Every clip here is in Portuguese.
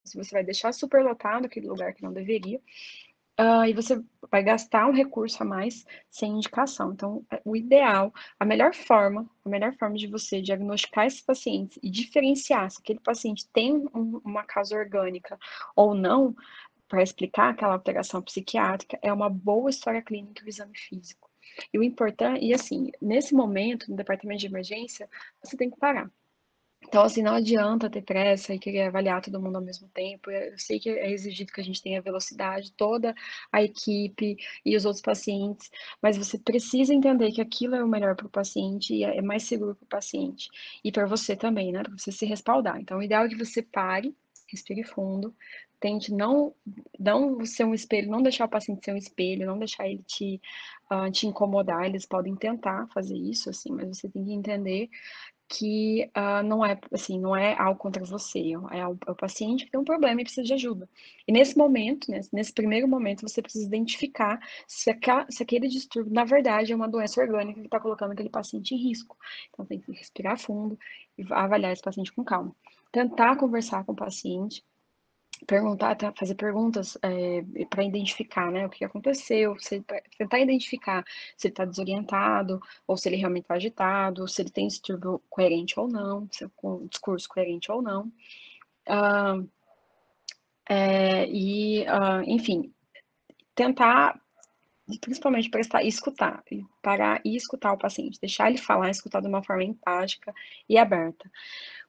se você vai deixar superlotado aquele lugar que não deveria, e você vai gastar um recurso a mais sem indicação. Então, o ideal, a melhor forma de você diagnosticar esses pacientes e diferenciar se aquele paciente tem uma causa orgânica ou não, para explicar aquela alteração psiquiátrica, é uma boa história clínica e o exame físico. E o importante, e assim, nesse momento, no departamento de emergência, você tem que parar. Então, assim, não adianta ter pressa e querer avaliar todo mundo ao mesmo tempo. Eu sei que é exigido que a gente tenha velocidade, toda a equipe e os outros pacientes, mas você precisa entender que aquilo é o melhor para o paciente e é mais seguro para o paciente. E para você também, né? Para você se respaldar. Então, o ideal é que você pare, respire fundo, tente não ser um espelho, não deixar o paciente ser um espelho, não deixar ele te incomodar. Eles podem tentar fazer isso, assim, mas você tem que entender que não é assim, não é algo contra você, é o paciente que tem um problema e precisa de ajuda. E nesse momento, nesse primeiro momento, você precisa identificar se aquele distúrbio, na verdade, é uma doença orgânica que está colocando aquele paciente em risco. Então, tem que respirar fundo e avaliar esse paciente com calma. Tentar conversar com o paciente, fazer perguntas para identificar, né, o que aconteceu, tentar identificar se ele está desorientado, ou se ele realmente está agitado, ou se ele tem distúrbio coerente ou não, se com um discurso coerente ou não. Enfim, tentar, principalmente escutar, parar e escutar o paciente, deixar ele falar, escutar de uma forma empática e aberta.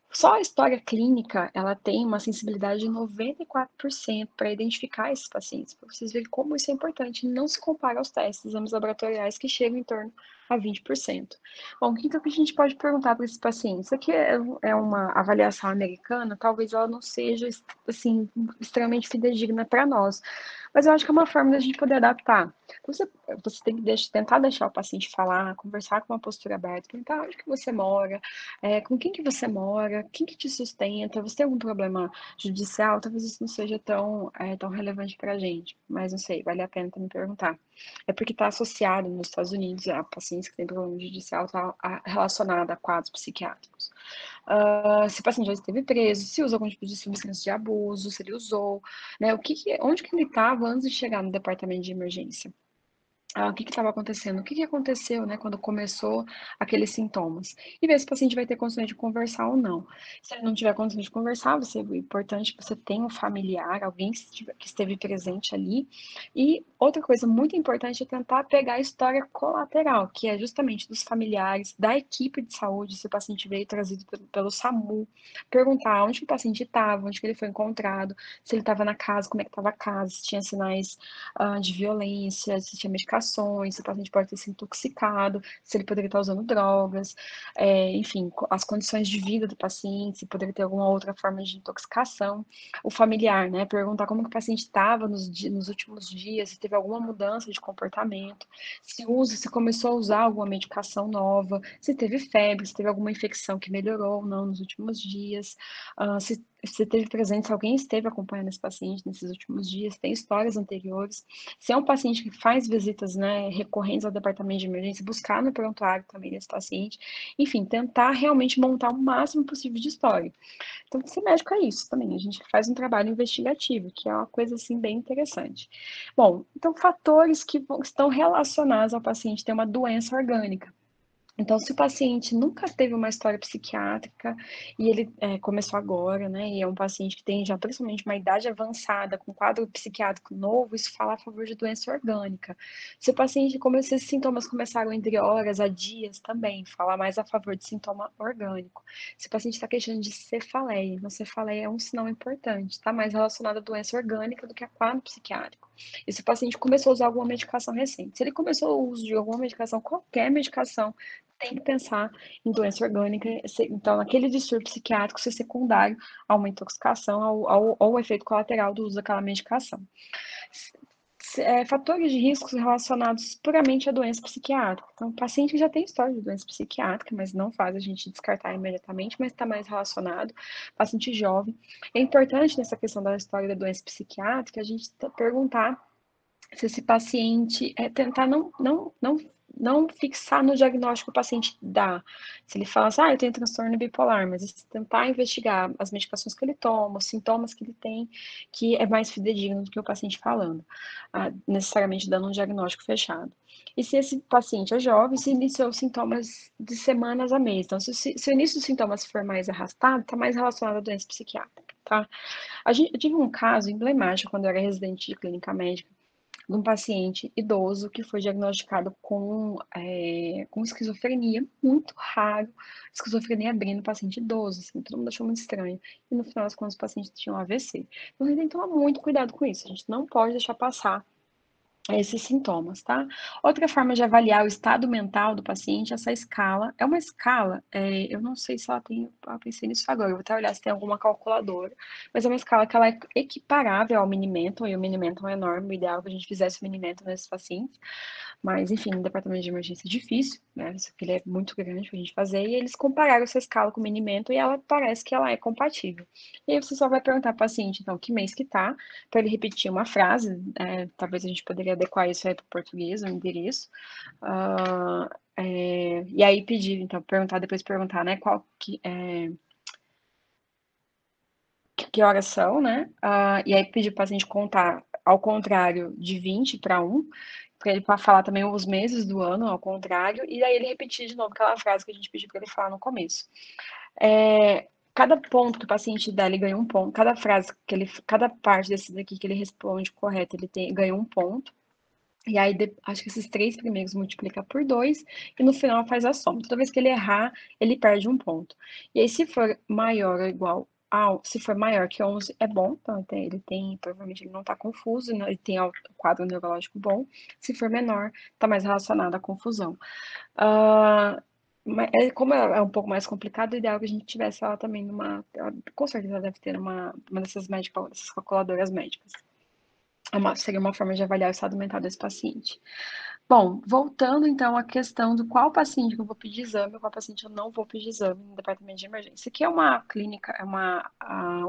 Só a história clínica, ela tem uma sensibilidade de 94% para identificar esses pacientes, para vocês verem como isso é importante. Não se compara aos testes, exames laboratoriais que chegam em torno a 20%. Bom, o que a gente pode perguntar para esses pacientes? Isso aqui é uma avaliação americana, talvez ela não seja, assim, extremamente fidedigna para nós, mas eu acho que é uma forma da gente poder adaptar. Então, você tem que tentar deixar o paciente falar, conversar com uma postura aberta, perguntar onde que você mora, com quem que você mora, quem que te sustenta, você tem algum problema judicial? Talvez isso não seja tão relevante para a gente, mas não sei, vale a pena também perguntar. É porque está associado nos Estados Unidos a pacientes que têm problema judicial, está relacionado a quadros psiquiátricos. Se o paciente já esteve preso, se usa algum tipo de substância de abuso, se ele usou, né? Onde que ele estava antes de chegar no departamento de emergência? O que estava acontecendo? O que aconteceu, né, quando começou aqueles sintomas? E ver se o paciente vai ter condições de conversar ou não. Se ele não tiver condições de conversar, é importante que você tenha um familiar, alguém que esteve presente ali. E outra coisa muito importante é tentar pegar a história colateral, que é justamente dos familiares, da equipe de saúde, se o paciente veio trazido pelo SAMU, perguntar onde que o paciente estava, onde que ele foi encontrado, se ele estava na casa, como é que estava a casa, se tinha sinais de violência, se tinha medicações, se o paciente pode ter se intoxicado, se ele poderia estar usando drogas, enfim, as condições de vida do paciente, se poderia ter alguma outra forma de intoxicação. O familiar, né? Perguntar como que o paciente estava nos últimos dias, se teve alguma mudança de comportamento, se começou a usar alguma medicação nova, se teve febre, se teve alguma infecção que melhorou ou não nos últimos dias, se teve presente, se alguém esteve acompanhando esse paciente nesses últimos dias, tem histórias anteriores. Se é um paciente que faz visitas, né, recorrentes ao departamento de emergência, buscar no prontuário também desse paciente. Enfim, tentar realmente montar o máximo possível de história. Então, ser médico é isso também. A gente faz um trabalho investigativo, que é uma coisa, assim, bem interessante. Bom, então, fatores que estão relacionados ao paciente ter uma doença orgânica. Então, se o paciente nunca teve uma história psiquiátrica e ele começou agora, né, e é um paciente que tem já principalmente uma idade avançada, com quadro psiquiátrico novo, isso fala a favor de doença orgânica. Se o paciente, como esses sintomas começaram entre horas a dias, também fala mais a favor de sintoma orgânico. Se o paciente está queixando de cefaleia, então cefaleia é um sinal importante, está mais relacionado à doença orgânica do que a quadro psiquiátrico. E se o paciente começou a usar alguma medicação recente, se ele começou o uso de alguma medicação, qualquer medicação, tem que pensar em doença orgânica, então aquele distúrbio psiquiátrico ser secundário a uma intoxicação ao efeito colateral do uso daquela medicação. Fatores de riscos relacionados puramente à doença psiquiátrica. Então, o paciente que já tem história de doença psiquiátrica, mas não faz a gente descartar imediatamente, mas está mais relacionado, paciente jovem. É importante nessa questão da história da doença psiquiátrica a gente perguntar se esse paciente tentar não não fixar no diagnóstico que o paciente dá. Se ele fala assim, eu tenho transtorno bipolar, mas tentar investigar as medicações que ele toma, os sintomas que ele tem, que é mais fidedigno do que o paciente falando, necessariamente dando um diagnóstico fechado. E se esse paciente é jovem, se iniciou sintomas de semanas a mês. Então, se o início dos sintomas for mais arrastado, está mais relacionado à doença psiquiátrica, tá? Eu tive um caso emblemático quando eu era residente de clínica médica, de um paciente idoso que foi diagnosticado com esquizofrenia, muito raro, esquizofrenia abrindo paciente idoso, assim, todo mundo achou muito estranho. E no final das contas, o paciente tinha um AVC. Então, a gente tem que tomar muito cuidado com isso, a gente não pode deixar passar esses sintomas, tá? Outra forma de avaliar o estado mental do paciente, essa escala, é uma escala, eu não sei se ela tem, eu pensei nisso agora, eu vou até olhar se tem alguma calculadora, mas é uma escala que ela é equiparável ao Mini-Mental, e o Mini-Mental é enorme, o ideal é que a gente fizesse o Mini-Mental nesses pacientes, mas, enfim, no departamento de emergência é difícil, né? Isso aqui ele é muito grande pra gente fazer. E eles compararam essa escala com o Mini-Mental e ela parece que ela é compatível. E aí você só vai perguntar pro paciente, então, que mês que tá, para ele repetir uma frase. Talvez a gente poderia adequar isso aí para o português, o endereço. E aí pedir, então, depois perguntar, né, que horas são, né? E aí pedir para o paciente contar ao contrário de 20 para 1, para ele falar também os meses do ano ao contrário, e aí ele repetir de novo aquela frase que a gente pediu para ele falar no começo. Cada ponto que o paciente dá, ele ganha um ponto. Cada parte desse daqui que ele responde correto, ganha um ponto. E aí, acho que esses 3 primeiros multiplica por 2 e no final faz a soma. Toda vez que ele errar, ele perde um ponto. E aí, se for maior ou igual se for maior que 11, é bom. Então, provavelmente ele não está confuso, né? Ele tem o quadro neurológico bom. Se for menor, está mais relacionado à confusão. Como é um pouco mais complicado, o ideal é que a gente tivesse ela também com certeza ela deve ter uma dessas dessas calculadoras médicas. Seria uma forma de avaliar o estado mental desse paciente. Bom, voltando então à questão do qual paciente que eu vou pedir exame, qual paciente eu não vou pedir exame no departamento de emergência. Isso aqui é uma clínica,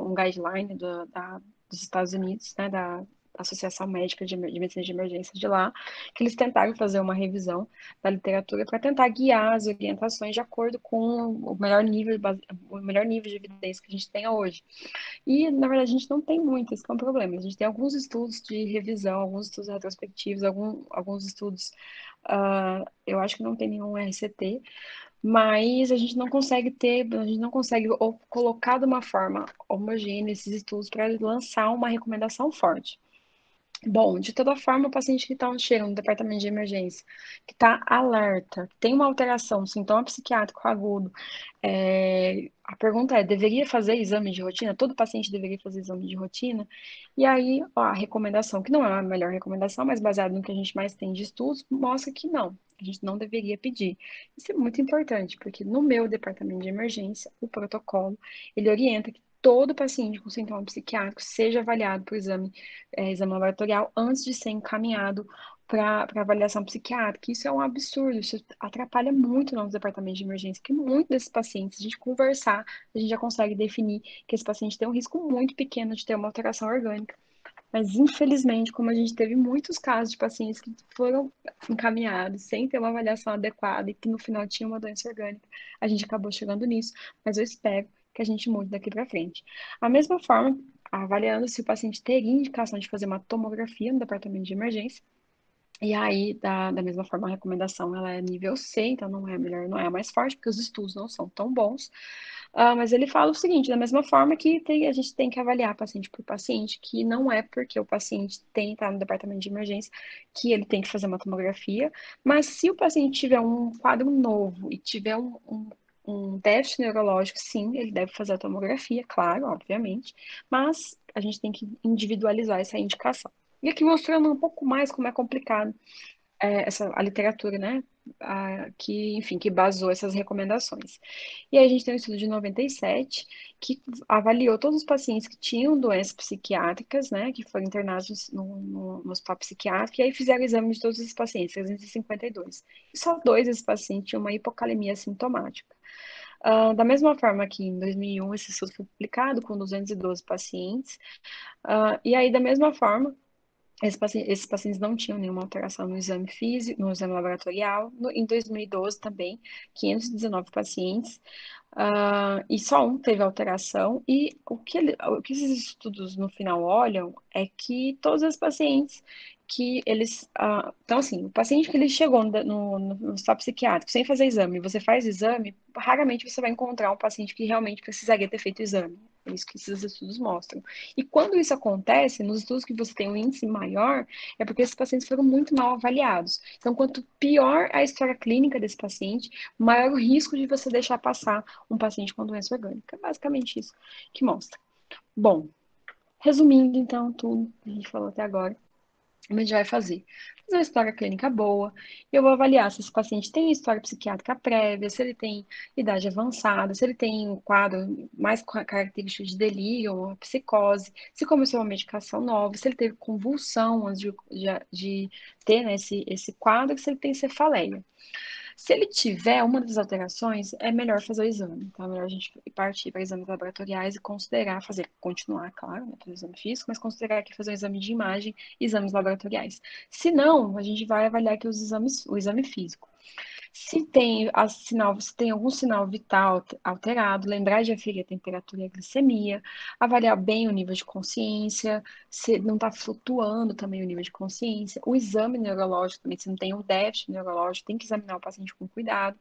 um guideline dos Estados Unidos, né, da Associação Médica de Medicina de Emergência de lá, que eles tentaram fazer uma revisão da literatura para tentar guiar as orientações de acordo com o melhor nível de evidência que a gente tem hoje. E, na verdade, a gente não tem muito, esse que é um problema. A gente tem alguns estudos de revisão, alguns estudos retrospectivos, alguns estudos, eu acho que não tem nenhum RCT, mas a gente não consegue colocar de uma forma homogênea esses estudos para lançar uma recomendação forte. Bom, de toda forma, o paciente que chega no departamento de emergência, que está alerta, que tem uma alteração, um sintoma psiquiátrico agudo, a pergunta é, deveria fazer exame de rotina? Todo paciente deveria fazer exame de rotina? E aí, a recomendação, que não é a melhor recomendação, mas baseada no que a gente mais tem de estudos, mostra que não, a gente não deveria pedir. Isso é muito importante, porque no meu departamento de emergência, o protocolo, ele orienta que todo paciente com sintoma psiquiátrico seja avaliado por exame laboratorial antes de ser encaminhado para avaliação psiquiátrica. Isso é um absurdo, isso atrapalha muito o nosso departamento de emergência, porque muitos desses pacientes, a gente conversar, a gente já consegue definir que esse paciente tem um risco muito pequeno de ter uma alteração orgânica. Mas, infelizmente, como a gente teve muitos casos de pacientes que foram encaminhados sem ter uma avaliação adequada e que no final tinham uma doença orgânica, a gente acabou chegando nisso. Mas eu espero que a gente mude daqui para frente. A mesma forma, avaliando se o paciente teria indicação de fazer uma tomografia no departamento de emergência, e aí, da mesma forma, a recomendação ela é nível C, então não é a melhor, não é a mais forte, porque os estudos não são tão bons. Mas ele fala o seguinte, da mesma forma que a gente tem que avaliar paciente por paciente, que não é porque o paciente está no departamento de emergência que ele tem que fazer uma tomografia, mas se o paciente tiver um quadro novo e tiver um déficit neurológico, sim, ele deve fazer a tomografia, claro, obviamente, mas a gente tem que individualizar essa indicação. E aqui mostrando um pouco mais como é complicado a literatura, né? Enfim, que basou essas recomendações. E aí a gente tem um estudo de 97 que avaliou todos os pacientes que tinham doenças psiquiátricas, né? Que foram internados no hospital psiquiátrico, e aí fizeram exame de todos esses pacientes, 352. E só 2 desses pacientes tinham uma hipocalemia sintomática. Da mesma forma que em 2001 esse estudo foi publicado com 212 pacientes, e aí da mesma forma Esses pacientes não tinham nenhuma alteração no exame físico, no exame laboratorial. Em 2012 também, 519 pacientes, e só um teve alteração. E o que esses estudos no final olham é que todos os pacientes que eles. Então, assim, o paciente que ele chegou no hospital psiquiátrico sem fazer exame, você faz exame, raramente você vai encontrar um paciente que realmente precisaria ter feito exame. É isso que esses estudos mostram. E quando isso acontece, nos estudos que você tem um índice maior, é porque esses pacientes foram muito mal avaliados. Então, quanto pior a história clínica desse paciente, maior o risco de você deixar passar um paciente com doença orgânica. É basicamente isso que mostra. Bom, resumindo então tudo que a gente falou até agora, a gente vai fazer uma história clínica boa. Eu vou avaliar se esse paciente tem história psiquiátrica prévia, se ele tem idade avançada, se ele tem um quadro mais característico de delírio ou psicose, se começou uma medicação nova, se ele teve convulsão antes de ter, né, esse quadro, se ele tem cefaleia. Se ele tiver uma das alterações, é melhor fazer o exame. Então, é melhor a gente partir para exames laboratoriais e considerar fazer, continuar, claro, né, fazer o exame físico, mas considerar aqui fazer o exame de imagem e exames laboratoriais. Se não, a gente vai avaliar aqui o exame físico. Se tem algum sinal vital alterado, lembrar de aferir a temperatura e a glicemia, avaliar bem o nível de consciência, se não está flutuando também o nível de consciência, o exame neurológico também, se não tem um déficit neurológico, tem que examinar o paciente com cuidado,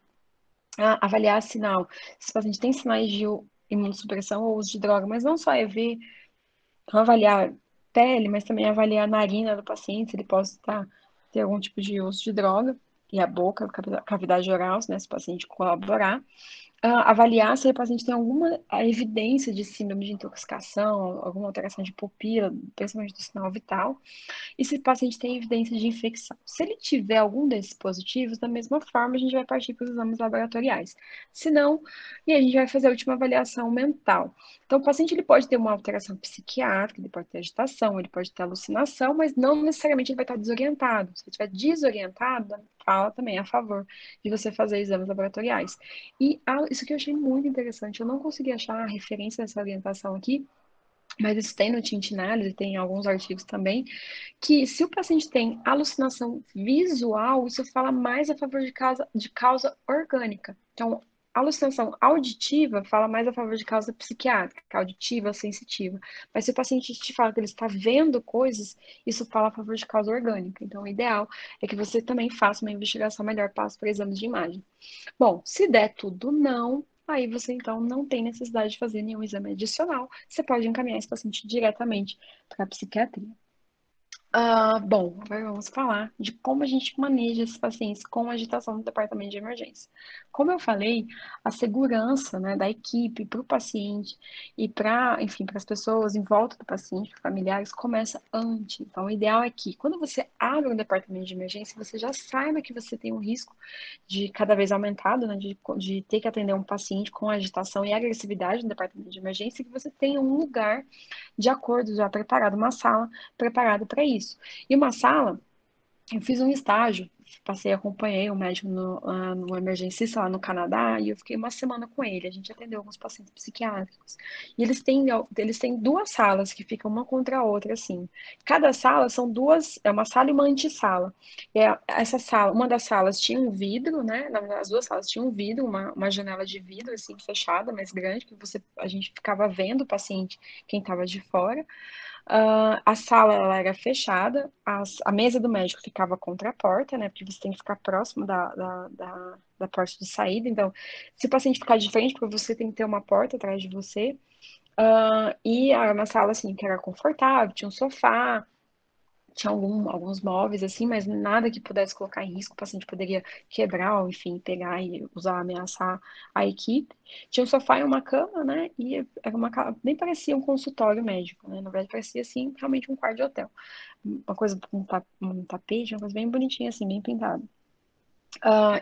avaliar se o paciente tem sinais de imunossupressão ou uso de droga, mas não só é ver, não avaliar pele, mas também avaliar a narina do paciente, se ele pode ter algum tipo de uso de droga, e a boca, cavidade oral, né, se o paciente colaborar. Avaliar se o paciente tem alguma evidência de síndrome de intoxicação, alguma alteração de pupila, principalmente do sinal vital, e se o paciente tem evidência de infecção. Se ele tiver algum desses positivos, da mesma forma, a gente vai partir para os exames laboratoriais. Se não, e a gente vai fazer a última avaliação mental. Então, o paciente ele pode ter uma alteração psiquiátrica, ele pode ter agitação, ele pode ter alucinação, mas não necessariamente ele vai estar desorientado. Se ele estiver desorientado, fala também a favor de você fazer exames laboratoriais. E isso que eu achei muito interessante, eu não consegui achar a referência dessa orientação aqui, mas isso tem no Tintinales e tem em alguns artigos também, que se o paciente tem alucinação visual, isso fala mais a favor de causa orgânica. Então, alucinação auditiva fala mais a favor de causa psiquiátrica, auditiva, sensitiva. Mas se o paciente te fala que ele está vendo coisas, isso fala a favor de causa orgânica. Então, o ideal é que você também faça uma investigação melhor, passe para exames de imagem. Bom, se der tudo não, aí você então não tem necessidade de fazer nenhum exame adicional. Você pode encaminhar esse paciente diretamente para a psiquiatria. Bom, agora vamos falar de como a gente maneja esses pacientes com agitação no departamento de emergência. Como eu falei, a segurança, né, da equipe para o paciente e para, enfim, para as pessoas em volta do paciente, para familiares, começa antes. Então, o ideal é que, quando você abre um departamento de emergência, você já saiba que você tem um risco de cada vez aumentado, né, de ter que atender um paciente com agitação e agressividade no departamento de emergência, e que você tenha um lugar de acordo já preparado, uma sala preparada para isso. E uma sala, eu fiz um estágio, acompanhei o médico no emergencista lá no Canadá e eu fiquei uma semana com ele. A gente atendeu alguns pacientes psiquiátricos. E eles têm duas salas que ficam uma contra a outra, assim. Cada sala são duas, é uma sala e uma antessala. Essa sala, uma das salas tinha um vidro, né? As duas salas tinham um vidro, uma janela de vidro, assim, fechada, mais grande, que a gente ficava vendo o paciente, quem estava de fora. A sala ela era fechada, a mesa do médico ficava contra a porta, né? Porque você tem que ficar próximo da porta de saída. Então, se o paciente ficar de frente para você, tem que ter uma porta atrás de você. E era uma sala assim que era confortável, tinha um sofá, tinha alguns móveis assim, mas nada que pudesse colocar em risco, o paciente poderia quebrar ou, enfim, pegar e usar, ameaçar a equipe. Tinha um sofá e uma cama, né? E era nem parecia um consultório médico, né? Na verdade, parecia assim, realmente um quarto de hotel. Uma coisa, um tapete, uma coisa bem bonitinha, assim, bem pintada.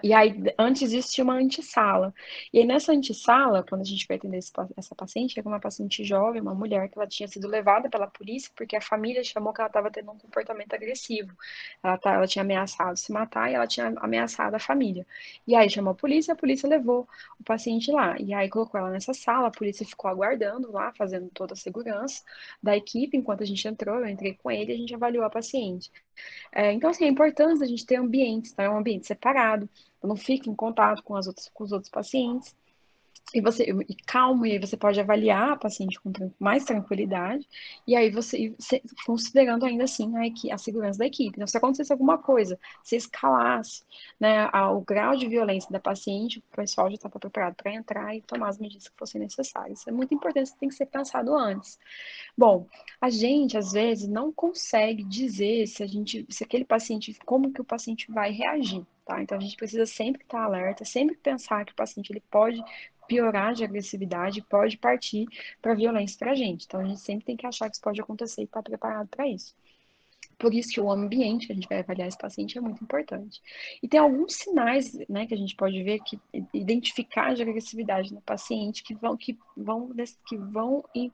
E aí, antes existia uma antessala. E aí, nessa antessala, quando a gente foi atender essa paciente, era uma paciente jovem, uma mulher, que ela tinha sido levada pela polícia porque a família chamou que ela estava tendo um comportamento agressivo. Ela tinha ameaçado se matar e ela tinha ameaçado a família. E aí, chamou a polícia levou o paciente lá. E aí, colocou ela nessa sala, a polícia ficou aguardando lá, fazendo toda a segurança da equipe. Enquanto a gente entrou, eu entrei com ele e a gente avaliou a paciente. Então, assim, é importante a gente ter ambientes, tá? É um ambiente separado, não fique em contato com os outros pacientes. E calmo, e aí você pode avaliar a paciente com mais tranquilidade, e aí você considerando ainda assim a segurança da equipe. Então, se acontecesse alguma coisa, se escalasse, né, o grau de violência da paciente, o pessoal já estava preparado para entrar e tomar as medidas que fossem necessárias. Isso é muito importante, isso tem que ser pensado antes. Bom, a gente às vezes não consegue dizer se aquele paciente, como que o paciente vai reagir, tá? Então a gente precisa sempre estar alerta, sempre pensar que o paciente ele pode piorar de agressividade, pode partir para violência para a gente. Então a gente sempre tem que achar que isso pode acontecer e estar preparado para isso. Por isso que o ambiente que a gente vai avaliar esse paciente é muito importante. E tem alguns sinais, né, que a gente pode ver que identificar de agressividade no paciente que vão e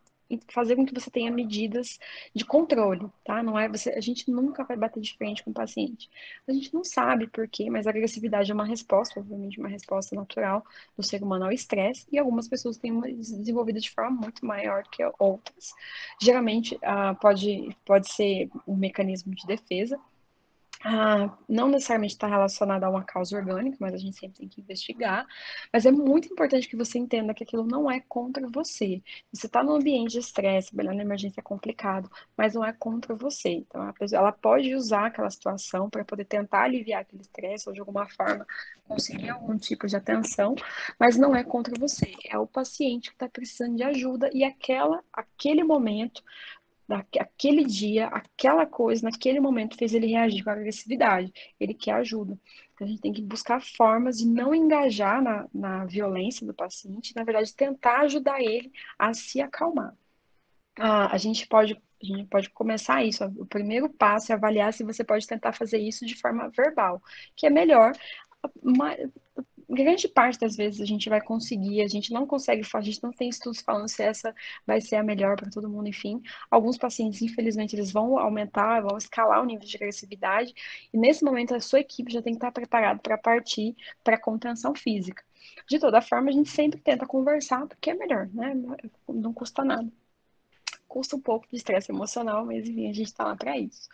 fazer com que você tenha medidas de controle, tá? Não é a gente nunca vai bater de frente com o paciente. A gente não sabe por quê, mas a agressividade é uma resposta, obviamente, uma resposta natural do ser humano ao estresse, e algumas pessoas têm uma desenvolvida de forma muito maior que outras. Geralmente, pode ser um mecanismo de defesa, não necessariamente está relacionado a uma causa orgânica, mas a gente sempre tem que investigar. Mas é muito importante que você entenda que aquilo não é contra você. Você está num ambiente de estresse, trabalhar na emergência é complicado, mas não é contra você. Então, a pessoa, ela pode usar aquela situação para poder tentar aliviar aquele estresse ou, de alguma forma, conseguir algum tipo de atenção, mas não é contra você. É o paciente que está precisando de ajuda e aquele momento aquele dia, aquela coisa, naquele momento fez ele reagir com agressividade. Ele quer ajuda. Então, a gente tem que buscar formas de não engajar na violência do paciente, na verdade, tentar ajudar ele a se acalmar. A gente pode começar isso. O primeiro passo é avaliar se você pode tentar fazer isso de forma verbal, que é melhor. Uma, grande parte das vezes a gente vai conseguir, a gente não consegue, a gente não tem estudos falando se essa vai ser a melhor para todo mundo, enfim. Alguns pacientes, infelizmente, eles vão aumentar, vão escalar o nível de agressividade, e nesse momento a sua equipe já tem que estar preparada para partir para contenção física. De toda forma, a gente sempre tenta conversar, porque é melhor, né? Não custa nada. Custa um pouco de estresse emocional, mas enfim, a gente está lá para isso.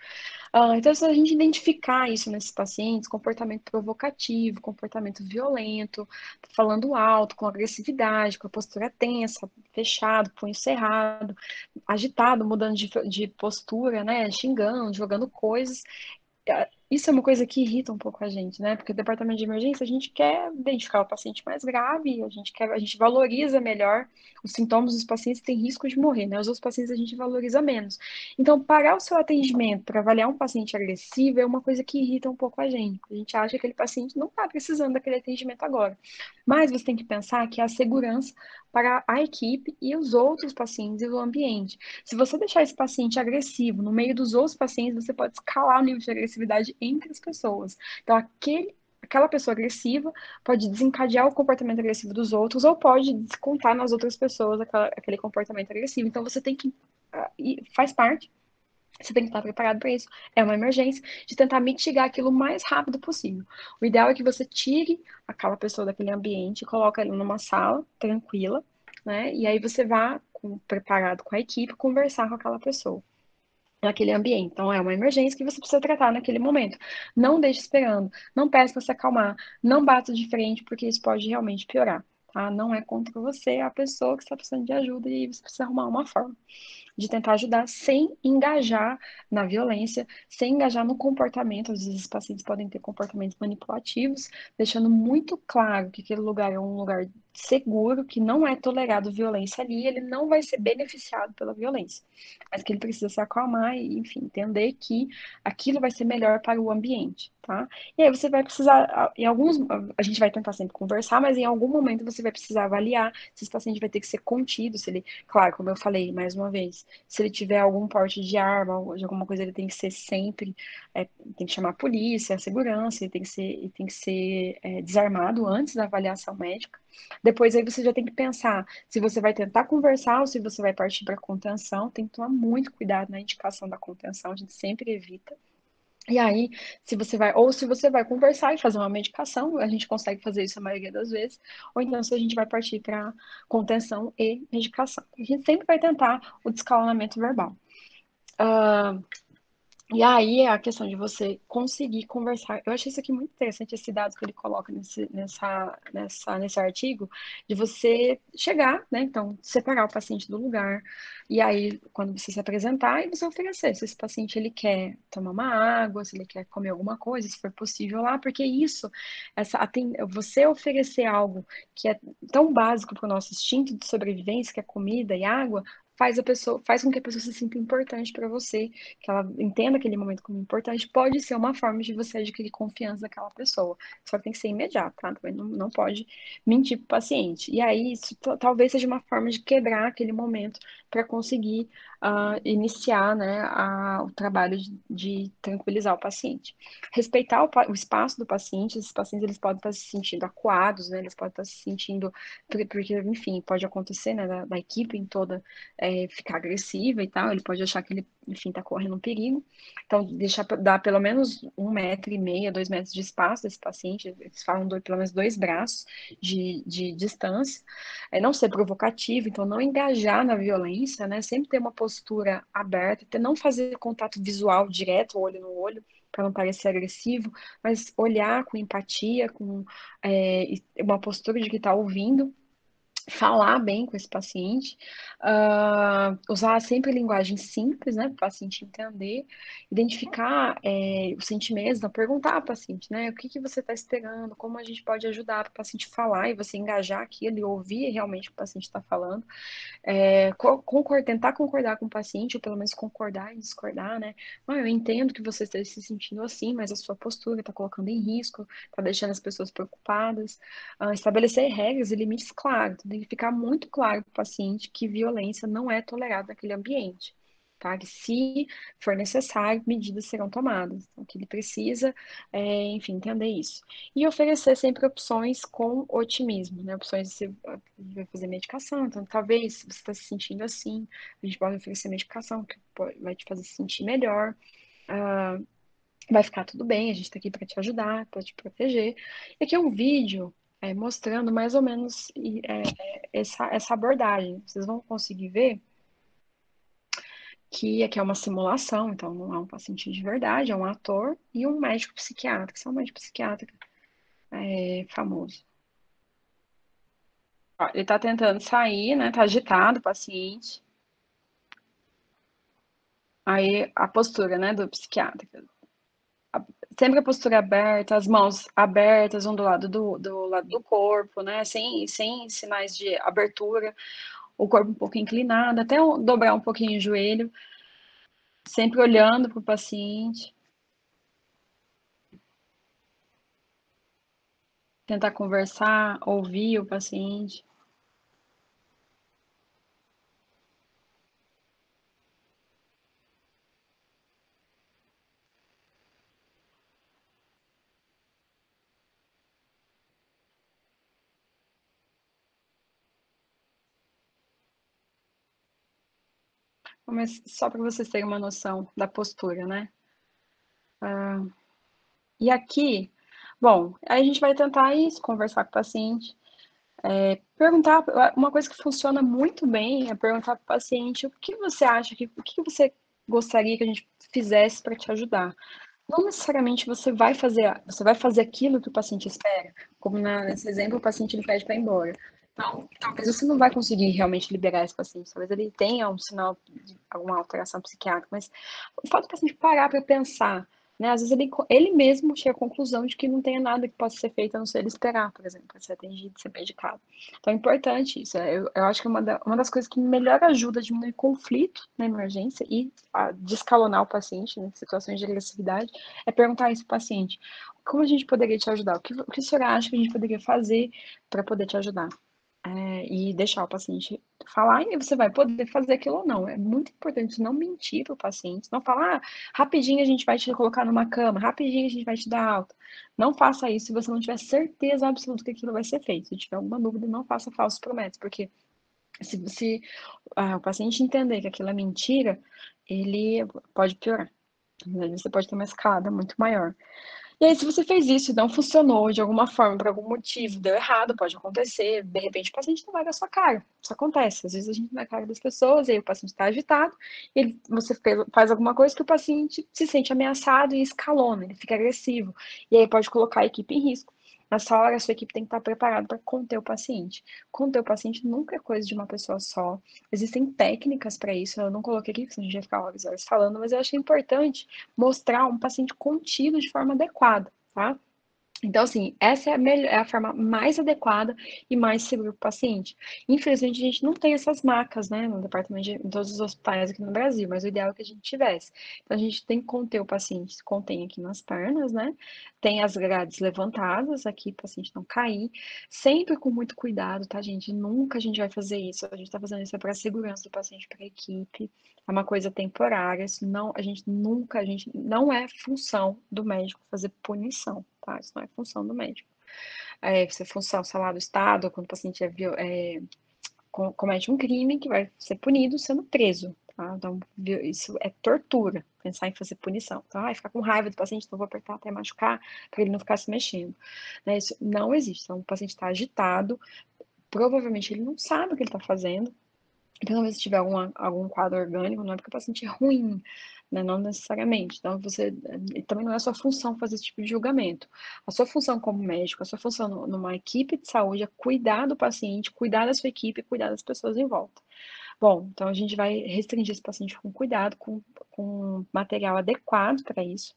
Então, se a gente identificar isso nesses pacientes, comportamento provocativo, comportamento violento, falando alto, com agressividade, com a postura tensa, fechado, punho cerrado, agitado, mudando de postura, né, xingando, jogando coisas, isso é uma coisa que irrita um pouco a gente, né? Porque o departamento de emergência a gente quer identificar o paciente mais grave, a gente valoriza melhor os sintomas dos pacientes que têm risco de morrer, né? Os outros pacientes a gente valoriza menos. Então, parar o seu atendimento para avaliar um paciente agressivo é uma coisa que irrita um pouco a gente. A gente acha que aquele paciente não está precisando daquele atendimento agora. Mas você tem que pensar que é a segurança para a equipe e os outros pacientes e o ambiente. Se você deixar esse paciente agressivo no meio dos outros pacientes, você pode escalar o nível de agressividade entre as pessoas. Então, aquela pessoa agressiva pode desencadear o comportamento agressivo dos outros ou pode descontar nas outras pessoas aquele comportamento agressivo. Então, você tem que. E faz parte. Você tem que estar preparado para isso. É uma emergência, de tentar mitigar aquilo o mais rápido possível. O ideal é que você tire aquela pessoa daquele ambiente, coloque ela numa sala tranquila, né? E aí você vá preparado com a equipe conversar com aquela pessoa naquele ambiente. Então, é uma emergência que você precisa tratar naquele momento. Não deixe esperando, não peça para se acalmar, não bata de frente, porque isso pode realmente piorar, tá? Não é contra você, é a pessoa que está precisando de ajuda e você precisa arrumar uma forma de tentar ajudar sem engajar na violência, sem engajar no comportamento. Às vezes, os pacientes podem ter comportamentos manipulativos, deixando muito claro que aquele lugar é um lugar seguro que não é tolerado violência ali, ele não vai ser beneficiado pela violência, mas que ele precisa se acalmar e, enfim, entender que aquilo vai ser melhor para o ambiente, tá? E aí você vai precisar, em alguns, a gente vai tentar sempre conversar, mas em algum momento você vai precisar avaliar se esse paciente vai ter que ser contido, se ele, claro, como eu falei mais uma vez, se ele tiver algum porte de arma ou de alguma coisa, ele tem que ser sempre, tem que chamar a polícia, a segurança, ele tem que ser desarmado antes da avaliação médica. Depois aí você já tem que pensar se você vai tentar conversar ou se você vai partir para contenção. Tem que tomar muito cuidado na indicação da contenção, a gente sempre evita. E aí, se você vai, ou se você vai conversar e fazer uma medicação, a gente consegue fazer isso a maioria das vezes, ou então se a gente vai partir para contenção e medicação. A gente sempre vai tentar o descalamento verbal. E aí é a questão de você conseguir conversar. Eu achei isso aqui muito interessante, esse dado que ele coloca nesse artigo, de você chegar, né? Então, separar o paciente do lugar. E aí, quando você se apresentar, e você oferecer. Se esse paciente ele quer tomar uma água, se ele quer comer alguma coisa, se for possível lá, porque isso, você oferecer algo que é tão básico para o nosso instinto de sobrevivência, que é comida e água, faz com que a pessoa se sinta importante para você, que ela entenda aquele momento como importante, pode ser uma forma de você adquirir confiança naquela pessoa. Só que tem que ser imediato, tá? Também não pode mentir para o paciente. E aí, isso talvez seja uma forma de quebrar aquele momento para conseguir iniciar, né, o trabalho de tranquilizar o paciente. Respeitar o espaço do paciente, esses pacientes eles podem estar se sentindo acuados, né, eles podem estar se sentindo, porque, enfim, pode acontecer, né, da equipe em toda ficar agressiva e tal, ele pode achar que ele, enfim, tá correndo um perigo. Então, dar pelo menos 1,5 m, 2 metros de espaço desse paciente, eles falam pelo menos 2 braços de distância. Não ser provocativo, então não engajar na violência, né? Sempre ter uma postura aberta, não fazer contato visual direto, olho no olho, para não parecer agressivo, mas olhar com empatia, com uma postura de que está ouvindo, falar bem com esse paciente, usar sempre linguagem simples, né, para o paciente entender, identificar os sentimentos, então, perguntar ao paciente, né, o que você está esperando, como a gente pode ajudar para o paciente falar e você engajar aquilo e ouvir realmente o que o paciente está falando, tentar concordar com o paciente, ou pelo menos concordar e discordar, né, eu entendo que você esteja se sentindo assim, mas a sua postura está colocando em risco, está deixando as pessoas preocupadas, estabelecer regras e limites claros, tem que ficar muito claro para o paciente que violência não é tolerada naquele ambiente, tá? Que se for necessário, medidas serão tomadas, então, que ele precisa, enfim, entender isso. E oferecer sempre opções com otimismo, né? Opções de você vai fazer medicação, então talvez se você está se sentindo assim, a gente pode oferecer medicação que vai te fazer se sentir melhor, vai ficar tudo bem, a gente está aqui para te ajudar, para te proteger. E aqui é um vídeo mostrando mais ou menos essa abordagem. Vocês vão conseguir ver que aqui é uma simulação, então não é um paciente de verdade, é um ator e um médico psiquiatra, que são um médico psiquiatra famoso. Ó, ele está tentando sair, né? Tá agitado o paciente. Aí a postura, né, do psiquiatra. Sempre a postura aberta, as mãos abertas, um do lado do corpo, né? Sem sinais de abertura, o corpo um pouco inclinado, até dobrar um pouquinho o joelho, sempre olhando para o paciente, tentar conversar, ouvir o paciente. Mas só para vocês terem uma noção da postura, né? E aqui, bom, aí a gente vai tentar isso, conversar com o paciente, perguntar, uma coisa que funciona muito bem é perguntar para o paciente o que você acha, o que você gostaria que a gente fizesse para te ajudar. Não necessariamente você vai fazer aquilo que o paciente espera, como nesse exemplo o paciente ele pede para ir embora. Então, talvez você não vai conseguir realmente liberar esse paciente, talvez ele tenha um sinal de alguma alteração psiquiátrica, mas o fato do paciente parar para pensar, né? Às vezes ele mesmo chega à conclusão de que não tem nada que possa ser feito a não ser ele esperar, por exemplo, para ser atendido, ser medicado. Então é importante isso. Eu acho que uma das coisas que melhor ajuda a diminuir conflito na emergência e a descalonar o paciente em situações de agressividade é perguntar isso para o paciente: como a gente poderia te ajudar? O que a senhora acha que a gente poderia fazer para poder te ajudar? E deixar o paciente falar e você vai poder fazer aquilo ou não. É muito importante não mentir para o paciente, não falar, rapidinho a gente vai te colocar numa cama, rapidinho a gente vai te dar alta. Não faça isso se você não tiver certeza absoluta que aquilo vai ser feito. Se tiver alguma dúvida, não faça falsas promessas, porque se o paciente entender que aquilo é mentira, ele pode piorar. Você pode ter uma escalada muito maior. E aí, se você fez isso e não funcionou de alguma forma, por algum motivo, deu errado, pode acontecer. De repente, o paciente não vai ver a sua cara. Isso acontece. Às vezes a gente não vê a cara das pessoas, e aí o paciente está agitado, você faz alguma coisa que o paciente se sente ameaçado e escalona, ele fica agressivo. E aí pode colocar a equipe em risco. Nessa hora, a sua equipe tem que estar preparada para conter o paciente. Conter o paciente nunca é coisa de uma pessoa só. Existem técnicas para isso. Eu não coloquei aqui, porque a gente vai ficar horas e horas falando, mas eu achei importante mostrar um paciente contido de forma adequada, tá? Então, assim, essa é a forma mais adequada e mais segura para o paciente. Infelizmente, a gente não tem essas macas, né, no departamento em todos os hospitais aqui no Brasil, mas o ideal é que a gente tivesse. Então, a gente tem que conter o paciente, se contém aqui nas pernas, né? Tem as grades levantadas aqui para o paciente não cair, sempre com muito cuidado, tá, gente? Nunca a gente vai fazer isso. A gente está fazendo isso para a segurança do paciente, para a equipe. É uma coisa temporária, isso não, a gente não é função do médico fazer punição, tá? Isso não é função do médico. Isso é função, sei lá, do Estado, quando o paciente comete um crime que vai ser punido sendo preso, tá? Então, isso é tortura, pensar em fazer punição. Então, ficar com raiva do paciente, então vou apertar até machucar, para ele não ficar se mexendo. Né? Isso não existe. Então, o paciente está agitado, provavelmente ele não sabe o que ele está fazendo, então, se tiver algum quadro orgânico, não é porque o paciente é ruim, né? Não necessariamente. Então, também não é a sua função fazer esse tipo de julgamento. A sua função como médico, a sua função numa equipe de saúde é cuidar do paciente, cuidar da sua equipe, cuidar das pessoas em volta. Bom, então a gente vai restringir esse paciente com cuidado, com material adequado para isso.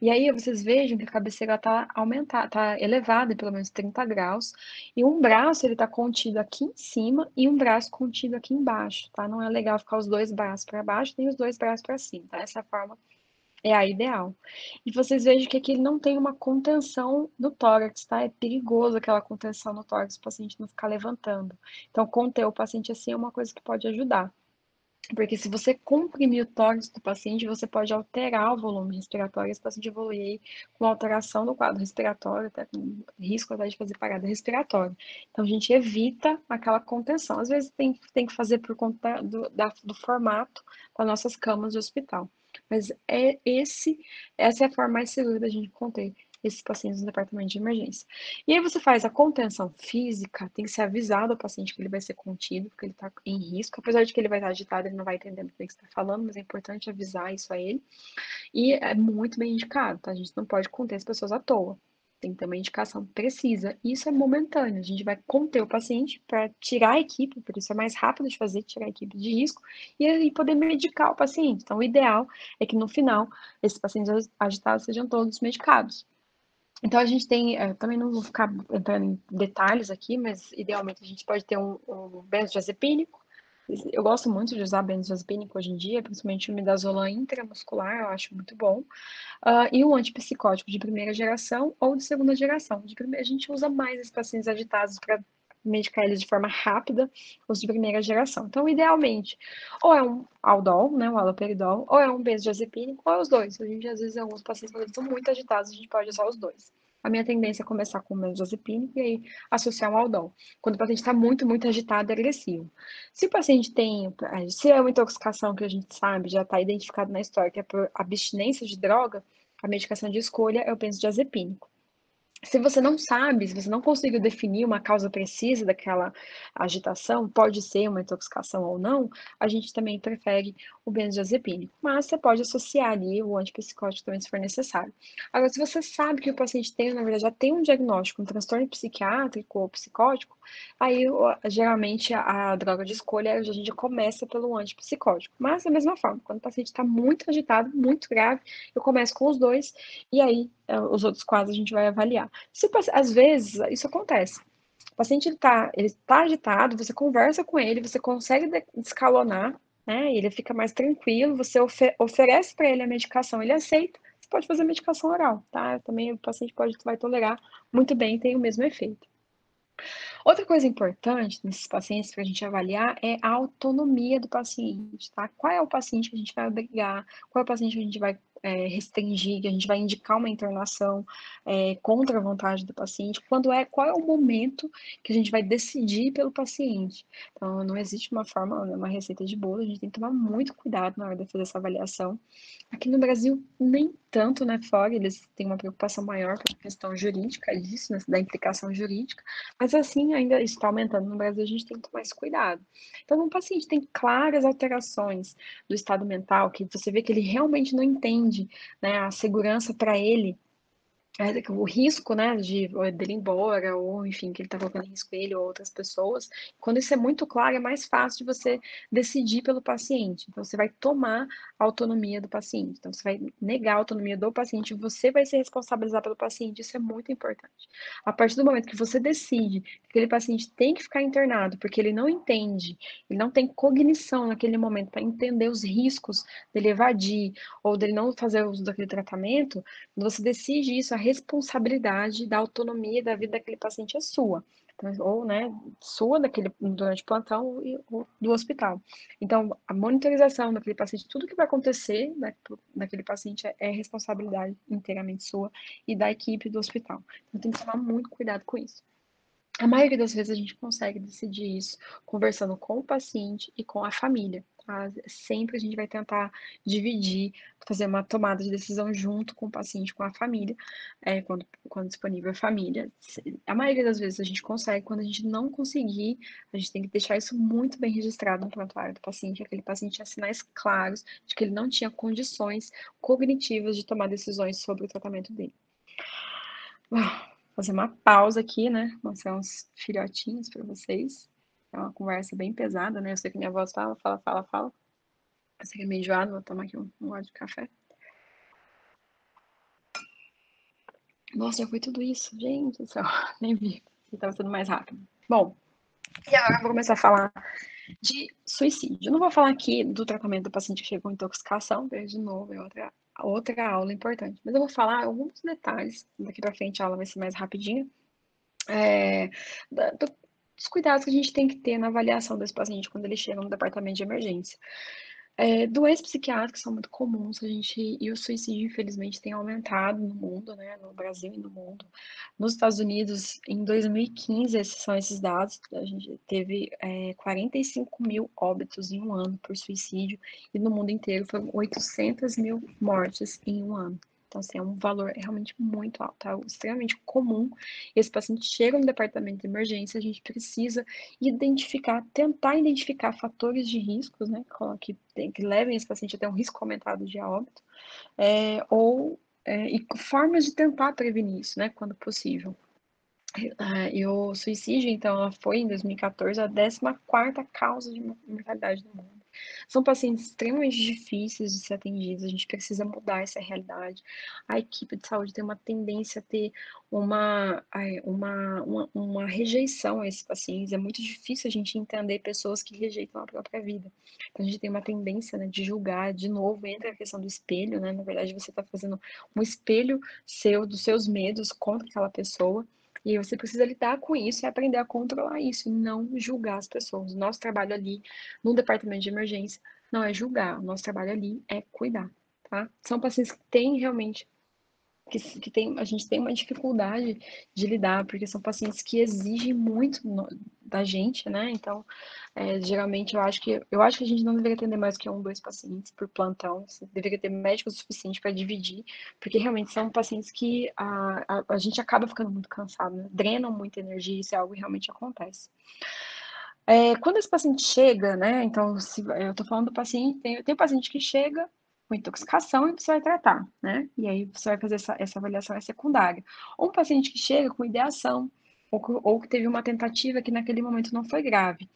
E aí vocês vejam que a cabeceira está aumentada, está elevada em pelo menos 30 graus, e um braço ele está contido aqui em cima e um braço contido aqui embaixo, tá? Não é legal ficar os dois braços para baixo nem os dois braços para cima, tá? Essa forma é a ideal. E vocês vejam que aqui ele não tem uma contenção no tórax, tá? É perigoso aquela contenção no tórax, o paciente não ficar levantando. Então, conter o paciente assim é uma coisa que pode ajudar. Porque se você comprimir o tórax do paciente, você pode alterar o volume respiratório, esse paciente evoluir com alteração do quadro respiratório, até com risco até de fazer parada respiratória. Então, a gente evita aquela contenção. Às vezes tem que fazer por conta do formato das nossas camas de hospital. Mas essa é a forma mais segura da gente conter esses pacientes no departamento de emergência. E aí você faz a contenção física, tem que ser avisado ao paciente que ele vai ser contido, porque ele está em risco, apesar de que ele vai estar agitado, ele não vai entender muito bem o que você está falando, mas é importante avisar isso a ele. E é muito bem indicado, tá? A gente não pode conter as pessoas à toa. Tem que ter uma indicação precisa. Isso é momentâneo. A gente vai conter o paciente para tirar a equipe, por isso é mais rápido de fazer, tirar a equipe de risco, e aí poder medicar o paciente. Então, o ideal é que no final, esses pacientes agitados sejam todos medicados. Então a gente tem, também não vou ficar entrando em detalhes aqui, mas idealmente a gente pode ter um benzodiazepínico. Eu gosto muito de usar benzodiazepínico hoje em dia, principalmente o midazolam intramuscular, eu acho muito bom. E um antipsicótico de primeira geração ou de segunda geração. A gente usa mais esses pacientes agitados para medicar eles de forma rápida, os de primeira geração. Então, idealmente, ou é um Aldol, né, um haloperidol, ou é um benzodiazepínico, ou é os dois. A gente, às vezes, alguns pacientes, quando eles estão muito agitados, a gente pode usar os dois. A minha tendência é começar com o benzodiazepínico e aí associar um Aldol, quando o paciente está muito, muito agitado e agressivo. Se o paciente se é uma intoxicação que a gente sabe, já está identificado na história, que é por abstinência de droga, a medicação de escolha é o benzodiazepínico. Se você não sabe, se você não conseguiu definir uma causa precisa daquela agitação, pode ser uma intoxicação ou não, a gente também prefere o benzodiazepínico, mas você pode associar ali o antipsicótico também se for necessário. Agora, se você sabe que o paciente tem, na verdade, já tem um diagnóstico, um transtorno psiquiátrico ou psicótico, aí geralmente a droga de escolha a gente começa pelo antipsicótico. Mas da mesma forma, quando o paciente está muito agitado, muito grave, eu começo com os dois, e aí os outros quadros a gente vai avaliar. Se, às vezes, isso acontece. O paciente ele tá agitado, você conversa com ele, você consegue descalonar, né? Ele fica mais tranquilo, você oferece para ele a medicação, ele aceita, você pode fazer medicação oral, tá? Também o paciente vai tolerar muito bem, tem o mesmo efeito. Outra coisa importante nesses pacientes para a gente avaliar é a autonomia do paciente, tá? Qual é o paciente que a gente vai obrigar, qual é o paciente que a gente vai restringir, que a gente vai indicar uma internação contra a vontade do paciente, qual é o momento que a gente vai decidir pelo paciente. Então, não existe uma forma, uma receita de bolo, a gente tem que tomar muito cuidado na hora de fazer essa avaliação. Aqui no Brasil, nem tanto, né? Fora, eles têm uma preocupação maior com a questão jurídica disso, né, da implicação jurídica, mas assim, ainda está aumentando no Brasil, a gente tem que tomar esse cuidado. Então, um paciente tem claras alterações do estado mental, que você vê que ele realmente não entende, né, a segurança para ele, o risco, né, dele ir embora, ou enfim, que ele está colocando em risco ele ou outras pessoas, quando isso é muito claro, é mais fácil de você decidir pelo paciente. Então, você vai tomar a autonomia do paciente. Então, você vai negar a autonomia do paciente, você vai se responsabilizar pelo paciente. Isso é muito importante. A partir do momento que você decide que aquele paciente tem que ficar internado, porque ele não entende, ele não tem cognição naquele momento para entender os riscos dele evadir ou dele não fazer uso daquele tratamento, quando você decide isso, a responsabilidade da autonomia da vida daquele paciente é sua. Então, ou, né, sua durante o plantão ou do hospital. Então, a monitorização daquele paciente, tudo que vai acontecer daquele paciente é responsabilidade inteiramente sua e da equipe do hospital. Então, tem que tomar muito cuidado com isso. A maioria das vezes a gente consegue decidir isso conversando com o paciente e com a família, tá? Sempre a gente vai tentar dividir, fazer uma tomada de decisão junto com o paciente, com a família, quando disponível a família. A maioria das vezes a gente consegue, quando a gente não conseguir, a gente tem que deixar isso muito bem registrado no prontuário do paciente, aquele paciente tinha sinais claros de que ele não tinha condições cognitivas de tomar decisões sobre o tratamento dele. Fazer uma pausa aqui, né? Mostrar uns filhotinhos para vocês. É uma conversa bem pesada, né? Eu sei que minha voz fala, fala, fala, fala. Eu sei que é meio enjoado, vou tomar aqui um gole de café. Nossa, já foi tudo isso. Gente do céu, nem vi. Estava sendo mais rápido. Bom, e agora eu vou começar a falar de suicídio. Eu não vou falar aqui do tratamento do paciente que chegou com intoxicação, porque de novo é outra aula importante. Mas eu vou falar alguns detalhes. Daqui para frente a aula vai ser mais rapidinha. É, dos cuidados que a gente tem que ter na avaliação desse paciente quando ele chega no departamento de emergência. Doenças psiquiátricas são muito comuns, e o suicídio, infelizmente, tem aumentado no mundo, né, no Brasil e no mundo. Nos Estados Unidos, em 2015, esses são esses dados, a gente teve 45 mil óbitos em um ano por suicídio, e no mundo inteiro foram 800 mil mortes em um ano. Então, assim, é um valor realmente muito alto, é extremamente comum. Esse paciente chega no departamento de emergência, a gente precisa tentar identificar fatores de riscos, né, que levem esse paciente a ter um risco aumentado de óbito, e formas de tentar prevenir isso, né, quando possível. E o suicídio, então, ela foi, em 2014, a 14ª causa de mortalidade no mundo. São pacientes extremamente difíceis de ser atendidos, a gente precisa mudar essa realidade. A equipe de saúde tem uma tendência a ter uma rejeição a esses pacientes, é muito difícil a gente entender pessoas que rejeitam a própria vida. Então, a gente tem uma tendência, né, de julgar, de novo, entra a questão do espelho, né, na verdade você está fazendo um espelho dos seus medos contra aquela pessoa, e você precisa lidar com isso e aprender a controlar isso, e não julgar as pessoas. O nosso trabalho ali no departamento de emergência não é julgar, o nosso trabalho ali é cuidar, tá? São pacientes que têm realmente a gente tem uma dificuldade de lidar, porque são pacientes que exigem muito da gente, né? Então, geralmente eu acho que a gente não deveria atender mais que um, dois pacientes por plantão. Você deveria ter médico o suficiente para dividir, porque realmente são pacientes que a gente acaba ficando muito cansado, né? Drenam muita energia, isso é algo que realmente acontece. Quando esse paciente chega, né? Então, se eu estou falando do paciente, tem paciente que chega com intoxicação e você vai tratar, né? E aí você vai fazer essa avaliação secundária. Ou um paciente que chega com ideação, ou que teve uma tentativa que naquele momento não foi grave.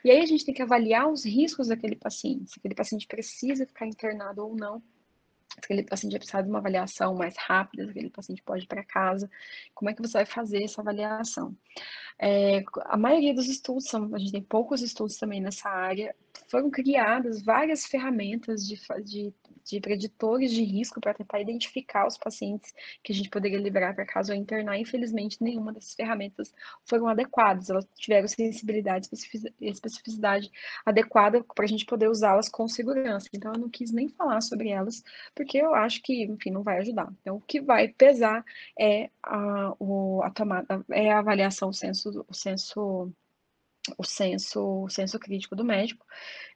E aí a gente tem que avaliar os riscos daquele paciente, se aquele paciente precisa ficar internado ou não, se aquele paciente vai precisar de uma avaliação mais rápida, se aquele paciente pode ir para casa. Como é que você vai fazer essa avaliação? A maioria dos estudos, a gente tem poucos estudos também nessa área, foram criadas várias ferramentas de preditores de risco para tentar identificar os pacientes que a gente poderia liberar para casa ou internar. Infelizmente, nenhuma dessas ferramentas foram adequadas, elas tiveram sensibilidade e especificidade adequada para a gente poder usá-las com segurança. Então, eu não quis nem falar sobre elas, porque eu acho que, enfim, não vai ajudar. Então, o que vai pesar é a tomada, é a avaliação, o senso crítico do médico,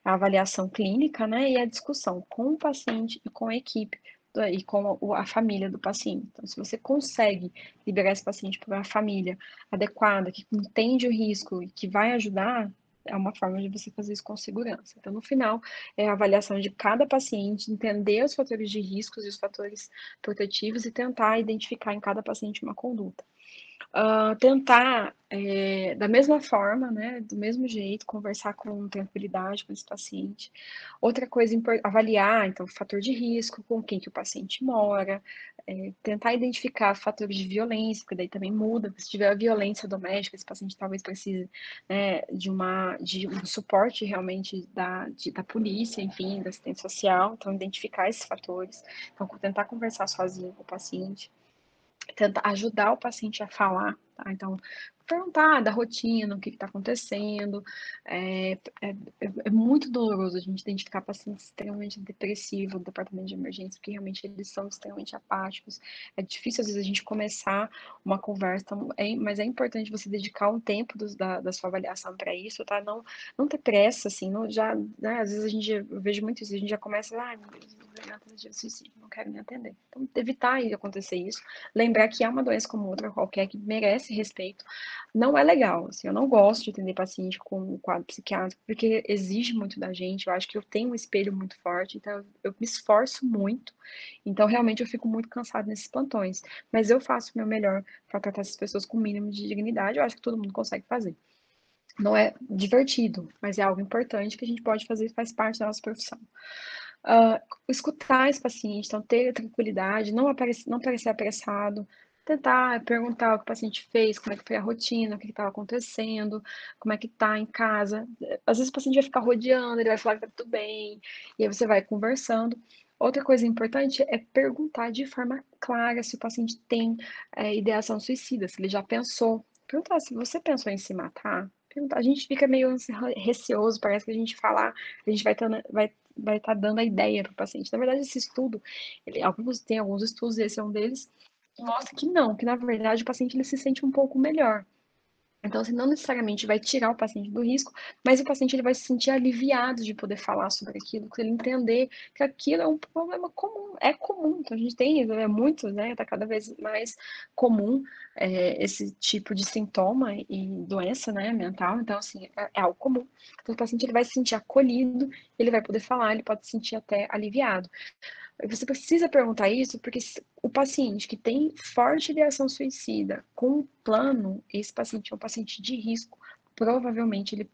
a avaliação clínica, né, e a discussão com o paciente e com a equipe e com a família do paciente. Então, se você consegue liberar esse paciente para uma família adequada, que entende o risco e que vai ajudar, é uma forma de você fazer isso com segurança. Então, no final, é a avaliação de cada paciente, entender os fatores de riscos e os fatores protetivos e tentar identificar em cada paciente uma conduta. Tentar, da mesma forma, né, do mesmo jeito, conversar com tranquilidade com esse paciente. Outra coisa, avaliar, então, o fator de risco, com quem que o paciente mora, tentar identificar fatores de violência, porque daí também muda, se tiver violência doméstica, esse paciente talvez precise, né, de um suporte realmente da polícia, enfim, da assistência social, então identificar esses fatores, então tentar conversar sozinho com o paciente, tentar ajudar o paciente a falar, tá? Então, perguntar da rotina, o que está acontecendo. É muito doloroso a gente identificar pacientes extremamente depressivos no departamento de emergência, porque realmente eles são extremamente apáticos. É difícil, às vezes, a gente começar uma conversa, mas é importante você dedicar um tempo da sua avaliação para isso, tá? Não ter pressa, assim, né, às vezes eu vejo muito isso, a gente já começa, meu Deus, de suicídio, não quero nem atender. Então, evitar acontecer isso, lembrar que é uma doença como outra qualquer que merece respeito. Não é legal, assim, eu não gosto de atender paciente com quadro psiquiátrico, porque exige muito da gente, eu acho que eu tenho um espelho muito forte, então eu me esforço muito, então realmente eu fico muito cansada nesses plantões, mas eu faço o meu melhor para tratar essas pessoas com o mínimo de dignidade, eu acho que todo mundo consegue fazer. Não é divertido, mas é algo importante que a gente pode fazer, faz parte da nossa profissão. Escutar esse paciente, então ter tranquilidade, não parecer apressado, tentar perguntar o que o paciente fez, como é que foi a rotina, o que estava acontecendo, como é que tá em casa. Às vezes o paciente vai ficar rodeando, ele vai falar que tá tudo bem, e aí você vai conversando. Outra coisa importante é perguntar de forma clara se o paciente tem ideação suicida, se ele já pensou. Perguntar se você pensou em se matar. Perguntar. A gente fica meio receoso, parece que a gente falar, a gente vai estar dando a ideia para o paciente. Na verdade, esse estudo, tem alguns estudos, esse é um deles, que mostra que não, que na verdade o paciente ele se sente um pouco melhor. Então, assim, não necessariamente vai tirar o paciente do risco, mas o paciente ele vai se sentir aliviado de poder falar sobre aquilo, se ele entender que aquilo é um problema comum, é comum. Então, a gente tem, muito, né, tá cada vez mais comum esse tipo de sintoma e doença, né, mental. Então, assim, é algo comum. Então, o paciente ele vai se sentir acolhido, ele vai poder falar, ele pode se sentir até aliviado. Você precisa perguntar isso porque o paciente que tem forte ideação suicida com plano, esse paciente é um paciente de risco. Provavelmente ele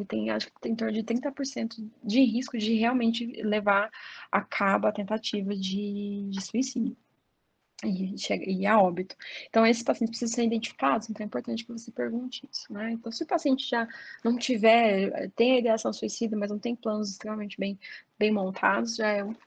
tem, acho que tem em torno de 30% de risco de realmente levar a cabo a tentativa de suicídio e a óbito. Então, esses pacientes precisam ser identificados, então é importante que você pergunte isso, né? Então, se o paciente já não tiver, tem a ideação suicida, mas não tem planos extremamente bem montados,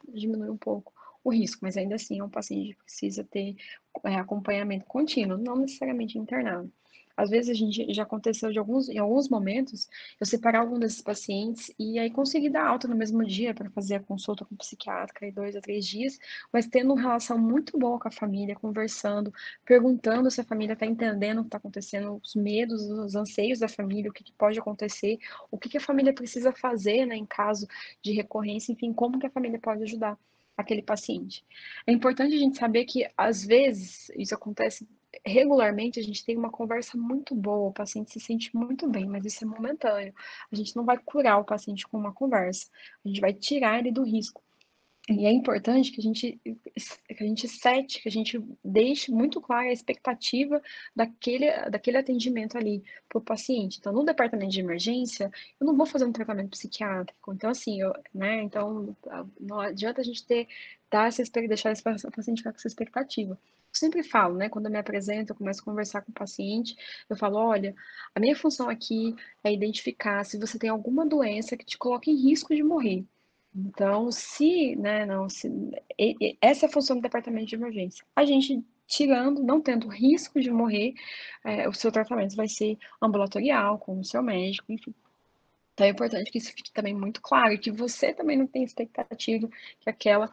diminui um pouco o risco, mas ainda assim é um paciente que precisa ter acompanhamento contínuo, não necessariamente internado. às vezes a gente já aconteceu em alguns momentos, eu separar algum desses pacientes e aí conseguir dar alta no mesmo dia para fazer a consulta com o psiquiatra em 2 a 3 dias, mas tendo uma relação muito boa com a família, conversando, perguntando se a família está entendendo o que está acontecendo, os medos, os anseios da família, o que, que pode acontecer, o que, que a família precisa fazer, né, em caso de recorrência, enfim, como que a família pode ajudar aquele paciente. É importante a gente saber que, às vezes, isso acontece regularmente, a gente tem uma conversa muito boa, o paciente se sente muito bem, mas isso é momentâneo. A gente não vai curar o paciente com uma conversa, a gente vai tirar ele do risco. E é importante que a gente deixe muito clara a expectativa daquele atendimento ali para o paciente. Então, no departamento de emergência, eu não vou fazer um tratamento psiquiátrico. Então, assim, né? Então, não adianta a gente deixar esse paciente ficar com essa expectativa. Eu sempre falo, né? Quando eu me apresento, eu começo a conversar com o paciente, eu falo, olha, a minha função aqui é identificar se você tem alguma doença que te coloque em risco de morrer. Então, se, né, não, se, essa é a função do departamento de emergência. A gente tirando, não tendo risco de morrer, o seu tratamento vai ser ambulatorial, com o seu médico, enfim. Então é importante que isso fique também muito claro e que você também não tenha expectativa que aquela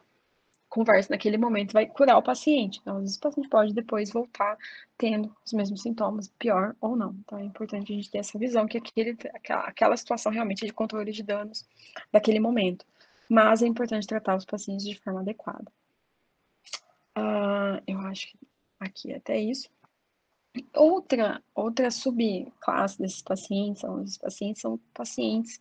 conversa naquele momento vai curar o paciente. Então, às vezes o paciente pode depois voltar tendo os mesmos sintomas, pior ou não. Então, é importante a gente ter essa visão que aquela situação realmente é de controle de danos daquele momento. Mas é importante tratar os pacientes de forma adequada. Eu acho que aqui até isso. Outra subclasse desses pacientes são pacientes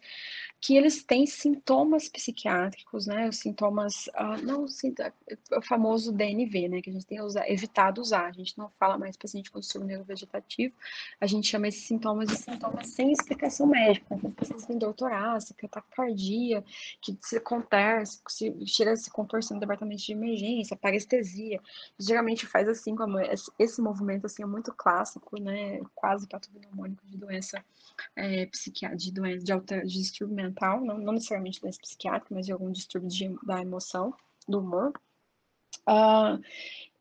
que eles têm sintomas psiquiátricos, né? Os sintomas, não, o famoso DNV, né? Que a gente tem evitado usar. A gente não fala mais paciente com distúrbio neurovegetativo, a gente chama esses sintomas de sintomas sem explicação médica. Então, pacientes têm dor torácica, taquicardia, que se acontece, chega a se contorcer no departamento de emergência, parestesia. Geralmente faz assim, como esse movimento assim é muito clássico, né? Quase patognomônico de doença psiquiátrica, de doença de distúrbio mental, não necessariamente doença psiquiátrica, mas de algum distúrbio da emoção, do humor.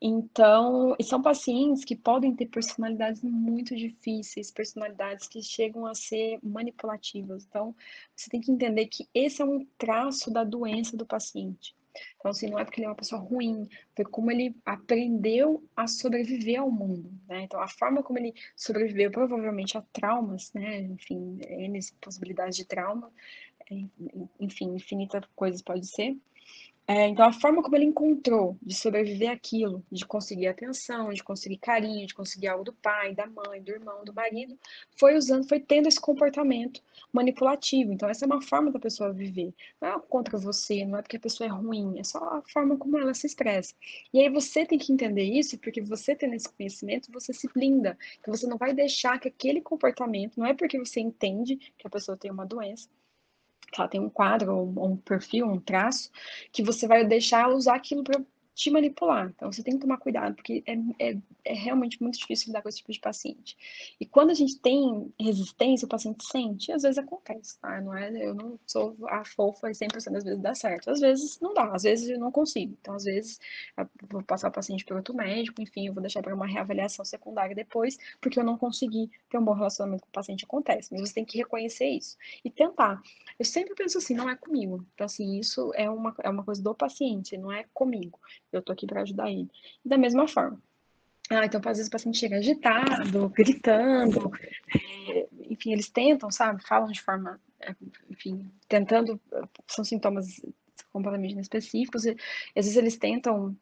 Então, são pacientes que podem ter personalidades muito difíceis, personalidades que chegam a ser manipulativas. Então, você tem que entender que esse é um traço da doença do paciente. Então, assim, não é porque ele é uma pessoa ruim, foi como ele aprendeu a sobreviver ao mundo, né? Então, a forma como ele sobreviveu, provavelmente a traumas, né? Enfim, N possibilidades de trauma, enfim, infinitas coisas pode ser. Então, a forma como ele encontrou de sobreviver àquilo, de conseguir atenção, de conseguir carinho, de conseguir algo do pai, da mãe, do irmão, do marido, foi tendo esse comportamento manipulativo. Então, essa é uma forma da pessoa viver. Não é contra você, não é porque a pessoa é ruim, é só a forma como ela se expressa. E aí você tem que entender isso, porque você tendo esse conhecimento, você se blinda. Então, você não vai deixar que aquele comportamento, não é porque você entende que a pessoa tem uma doença, que ela tem um quadro, ou um perfil, um traço, que você vai deixar ela usar aquilo para te manipular. Então, você tem que tomar cuidado, porque é realmente muito difícil lidar com esse tipo de paciente. E quando a gente tem resistência, o paciente sente, e às vezes acontece, tá? Não é, eu não sou a fofa e 100% das vezes dá certo. Às vezes não dá, às vezes eu não consigo. Então, às vezes, eu vou passar o paciente para outro médico, enfim, eu vou deixar para uma reavaliação secundária depois, porque eu não consegui ter um bom relacionamento com o paciente, acontece. Mas você tem que reconhecer isso e tentar. Eu sempre penso assim, não é comigo. Então, assim, isso é uma coisa do paciente, não é comigo. Eu tô aqui para ajudar ele. E da mesma forma. Então, às vezes o paciente chega agitado, gritando, enfim, eles tentam, sabe? Falam de forma, enfim, tentando, são sintomas completamente inespecíficos, e às vezes eles tentam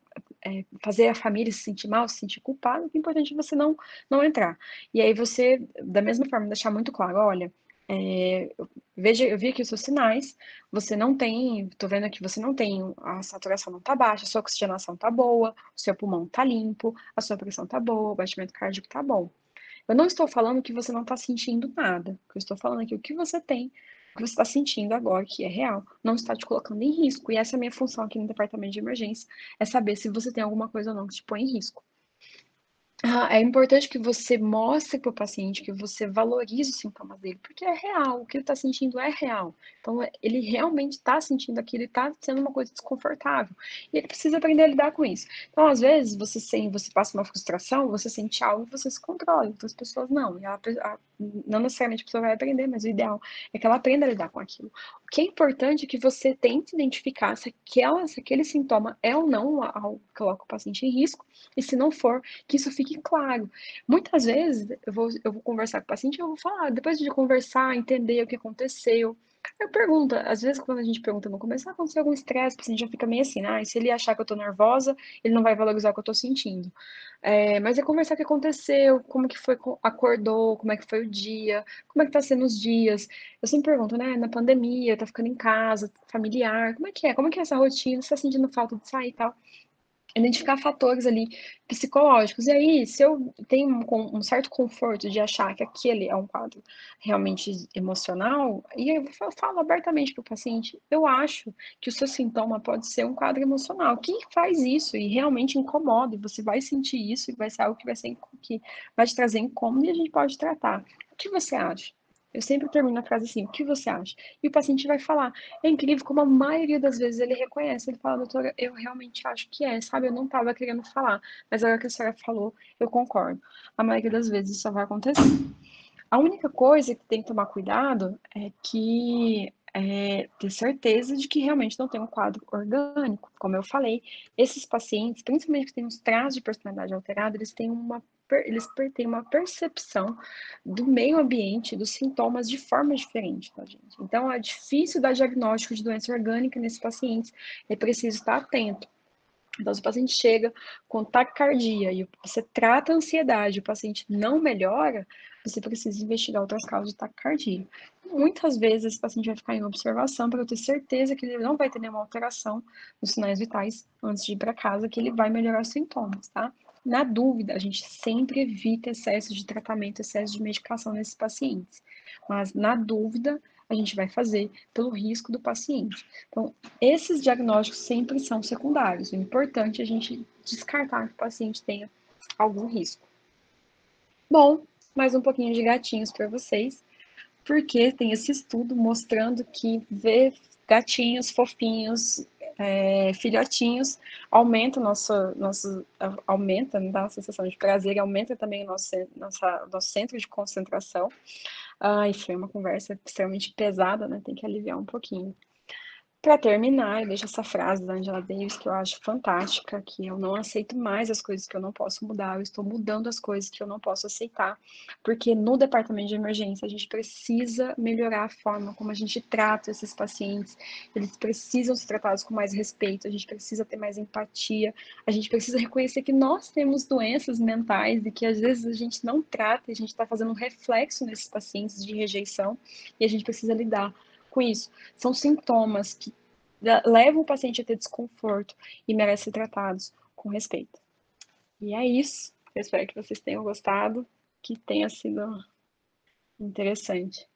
fazer a família se sentir mal, se sentir culpada, o que é importante é você não entrar. E aí você, da mesma forma, deixar muito claro, olha, eu vi aqui os seus sinais, você não tem, tô vendo aqui, você não tem, a saturação não tá baixa, a sua oxigenação tá boa, o seu pulmão tá limpo, a sua pressão tá boa, o batimento cardíaco tá bom. Eu não estou falando que você não está sentindo nada. O que eu estou falando é que o que você tem, o que você está sentindo agora, que é real, não está te colocando em risco. E essa é a minha função aqui no departamento de emergência, é saber se você tem alguma coisa ou não que te põe em risco. É importante que você mostre para o paciente que você valorize os sintomas dele, porque é real, o que ele está sentindo é real. Então, ele realmente está sentindo aquilo e está sendo uma coisa desconfortável. E ele precisa aprender a lidar com isso. Então, às vezes, você passa uma frustração, você sente algo e você se controla, outras pessoas não. E não necessariamente a pessoa vai aprender, mas o ideal é que ela aprenda a lidar com aquilo. O que é importante é que você tente identificar se aquele sintoma é ou não algo que coloca o paciente em risco, e se não for, que isso fique claro. Muitas vezes eu vou conversar com o paciente, eu vou falar, depois de conversar, entender o que aconteceu. Eu pergunto, às vezes quando a gente pergunta no começo, aconteceu algum estresse, o paciente já fica meio assim, e se ele achar que eu tô nervosa, ele não vai valorizar o que eu tô sentindo. Mas é conversar o que aconteceu, como que foi, acordou, como é que foi o dia, como é que tá sendo os dias. Eu sempre pergunto, né, na pandemia, tá ficando em casa, familiar, como é que é? Como é que é essa rotina? Você tá sentindo falta de sair e tal? Identificar fatores ali psicológicos. E aí, se eu tenho um certo conforto de achar que aquele é um quadro realmente emocional, e aí eu falo abertamente para o paciente, eu acho que o seu sintoma pode ser um quadro emocional. Quem faz isso e realmente incomoda, e você vai sentir isso e vai ser algo que vai te trazer incômodo e a gente pode tratar. O que você acha? Eu sempre termino a frase assim, o que você acha? E o paciente vai falar. É incrível como a maioria das vezes ele reconhece, ele fala, doutora, eu realmente acho que é, sabe? Eu não estava querendo falar, mas agora que a senhora falou, eu concordo. A maioria das vezes isso vai acontecer. A única coisa que tem que tomar cuidado é que ter certeza de que realmente não tem um quadro orgânico. Como eu falei, esses pacientes, principalmente que têm uns traços de personalidade alterada, eles têm uma percepção do meio ambiente, dos sintomas de forma diferente, tá, gente? Então, é difícil dar diagnóstico de doença orgânica nesses pacientes. É preciso estar atento. Então, se o paciente chega com taquicardia e você trata a ansiedade, o paciente não melhora, você precisa investigar outras causas de taquicardia. Muitas vezes esse paciente vai ficar em observação para eu ter certeza que ele não vai ter nenhuma alteração nos sinais vitais antes de ir para casa, que ele vai melhorar os sintomas, tá? Na dúvida, a gente sempre evita excesso de tratamento, excesso de medicação nesses pacientes. Mas na dúvida, a gente vai fazer pelo risco do paciente. Então, esses diagnósticos sempre são secundários. O importante é a gente descartar que o paciente tenha algum risco. Bom, mais um pouquinho de gatinhos para vocês, porque tem esse estudo mostrando que ver gatinhos fofinhos, filhotinhos, aumenta aumenta, dá uma sensação de prazer, aumenta também o nosso centro de concentração. E foi uma conversa extremamente pesada, né? Tem que aliviar um pouquinho. Para terminar, eu deixo essa frase da Angela Davis que eu acho fantástica, que eu não aceito mais as coisas que eu não posso mudar, eu estou mudando as coisas que eu não posso aceitar, porque no departamento de emergência a gente precisa melhorar a forma como a gente trata esses pacientes, eles precisam ser tratados com mais respeito, a gente precisa ter mais empatia, a gente precisa reconhecer que nós temos doenças mentais e que às vezes a gente não trata e a gente está fazendo um reflexo nesses pacientes de rejeição e a gente precisa lidar com isso. São sintomas que levam o paciente a ter desconforto e merecem ser tratados com respeito. E é isso. Eu espero que vocês tenham gostado, que tenha sido interessante.